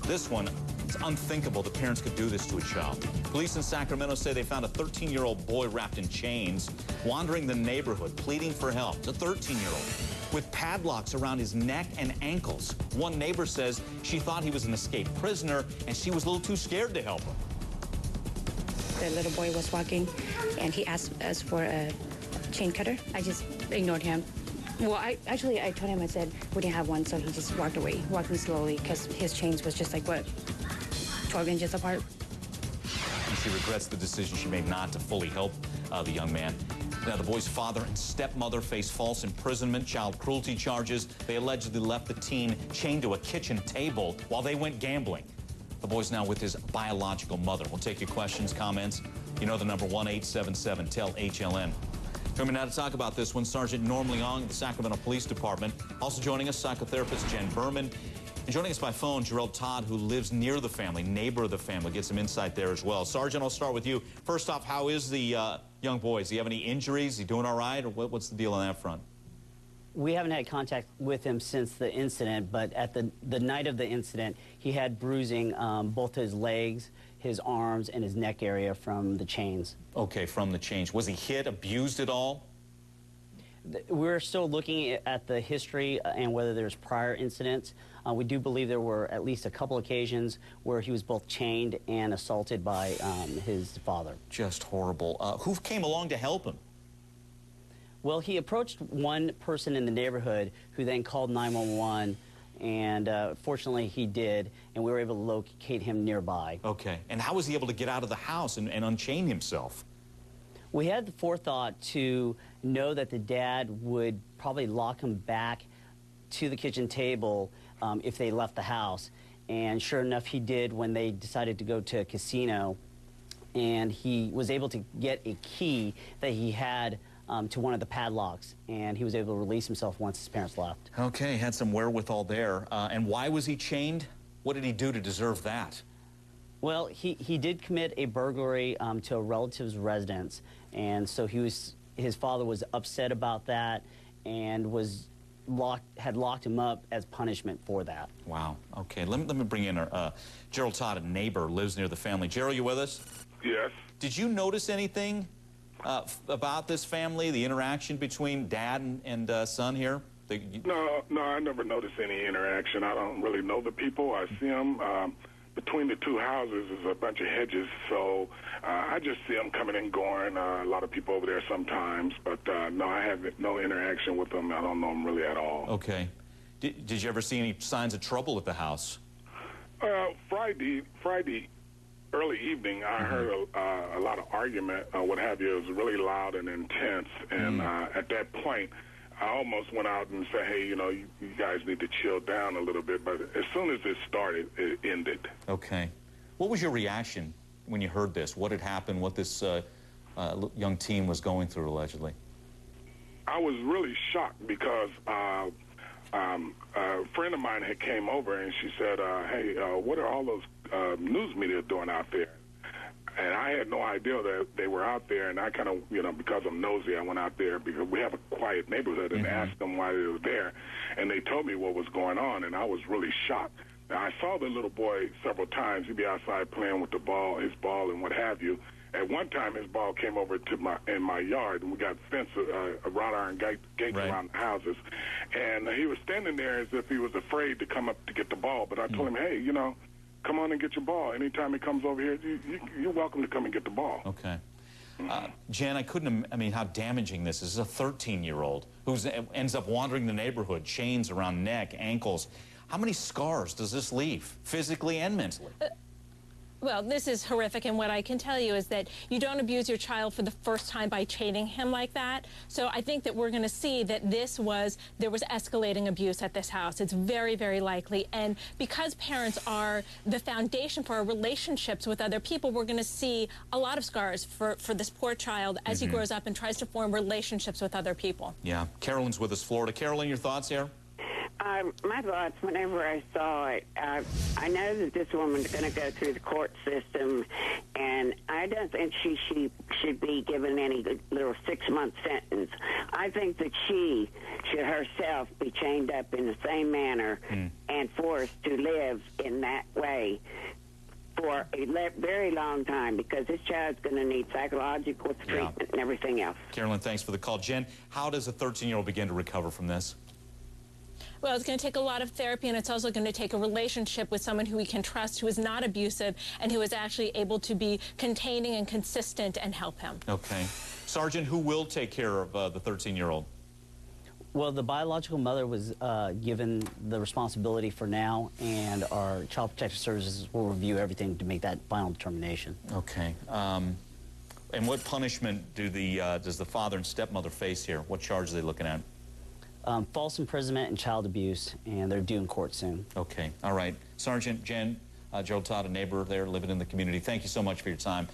This one, it's unthinkable that parents could do this to a child. Police in Sacramento say they found a 13-year-old boy wrapped in chains, wandering the neighborhood, pleading for help. It's a 13-year-old with padlocks around his neck and ankles. One neighbor says she thought he was an escaped prisoner, and she was a little too scared to help him. The little boy was walking, and he asked us for a chain cutter. I just ignored him. Well, I told him, I said, we didn't have one, so he just walked away, walking slowly, because his chains was just like, what, 12 inches apart. And she regrets the decision she made not to fully help the young man. Now, the boy's father and stepmother face false imprisonment, child cruelty charges. They allegedly left the teen chained to a kitchen table while they went gambling. The boy's now with his biological mother. We'll take your questions, comments. You know the number 1-877-TEL-HLN. Coming now to talk about this one, Sergeant Norm Leong of the Sacramento Police Department. Also joining us, psychotherapist Jen Berman. And joining us by phone, Gerald Todd, who lives near the family, neighbor of the family. Get some insight there as well. Sergeant, I'll start with you. First off, how is the young boy? Does he have any injuries? Is he doing all right? Or what's the deal on that front? We haven't had contact with him since the incident, but at the night of the incident, he had bruising both his legs, his arms, and his neck area from the chains. Okay, from the chains. Was he hit, abused at all? We're still looking at the history and whether there's prior incidents. We do believe there were at least a couple occasions where he was both chained and assaulted by his father. Just horrible. Who came along to help him? Well, he approached one person in the neighborhood who then called 911, and fortunately he did, and we were able to locate him nearby. Okay. And how was he able to get out of the house and unchain himself? We had the forethought to know that the dad would probably lock him back to the kitchen table if they left the house. And sure enough, he did when they decided to go to a casino. And he was able to get a key that he had to one of the padlocks, and he was able to release himself once his parents left. Okay, had some wherewithal there. And why was he chained? What did he do to deserve that? Well, he did commit a burglary to a relative's residence, and so his father was upset about that and had locked him up as punishment for that. Wow. Okay, let me bring in Gerald Todd, a neighbor, lives near the family. Gerald, you with us? Yes. Did you notice anything about this family, the interaction between dad and son here? No, I never noticed any interaction. I don't really know the people. I see them. Between the two houses is a bunch of hedges, so I just see them coming and going. A lot of people over there sometimes, but no, I have no interaction with them. I don't know them really at all. Okay. Did you ever see any signs of trouble at the house? Friday early evening, I heard a lot of argument, what have you. It was really loud and intense, and at that point, I almost went out and said, hey, you know, you guys need to chill down a little bit, but as soon as it started, it ended. Okay. What was your reaction when you heard this? What had happened, what this young teen was going through, allegedly? I was really shocked because a friend of mine had came over and she said, hey, what are all those news media doing out there? And I had no idea that they were out there, and I kind of, you know, because I'm nosy, I went out there because we have a quiet neighborhood and asked them why they were there, and they told me what was going on, and I was really shocked. Now, I saw the little boy several times. He'd be outside playing with his ball and what have you. At one time, his ball came over to in my yard, and we got fence, wrought iron gates around the houses. And he was standing there as if he was afraid to come up to get the ball. But I told him, hey, you know, come on and get your ball. Anytime he comes over here, you're welcome to come and get the ball. Okay. Jen, I mean, how damaging this is. This is a 13-year-old who ends up wandering the neighborhood, chains around neck, ankles. How many scars does this leave, physically and mentally? Well, this is horrific, and what I can tell you is that you don't abuse your child for the first time by chaining him like that. So I think that we're going to see that there was escalating abuse at this house. It's very, very likely. And because parents are the foundation for our relationships with other people, we're going to see a lot of scars for this poor child as he grows up and tries to form relationships with other people. Yeah. Carolyn's with us, Florida. Carolyn, your thoughts here? My thoughts, whenever I saw it, I know that this woman's going to go through the court system, and I don't think she should be given any little 6-month sentence. I think that she should herself be chained up in the same manner and forced to live in that way for a very long time, because this child's going to need psychological treatment and everything else. Carolyn, thanks for the call. Jen, how does a 13-year-old begin to recover from this? Well, it's going to take a lot of therapy, and it's also going to take a relationship with someone who we can trust, who is not abusive, and who is actually able to be containing and consistent and help him. Okay. Sergeant, who will take care of the 13-year-old? Well, the biological mother was given the responsibility for now, and our Child Protective Services will review everything to make that final determination. Okay. And what punishment does the father and stepmother face here? What charge are they looking at? False imprisonment and child abuse, and they're due in court soon. Okay. All right. Sergeant, Jen, Gerald Todd, a neighbor there living in the community, thank you so much for your time.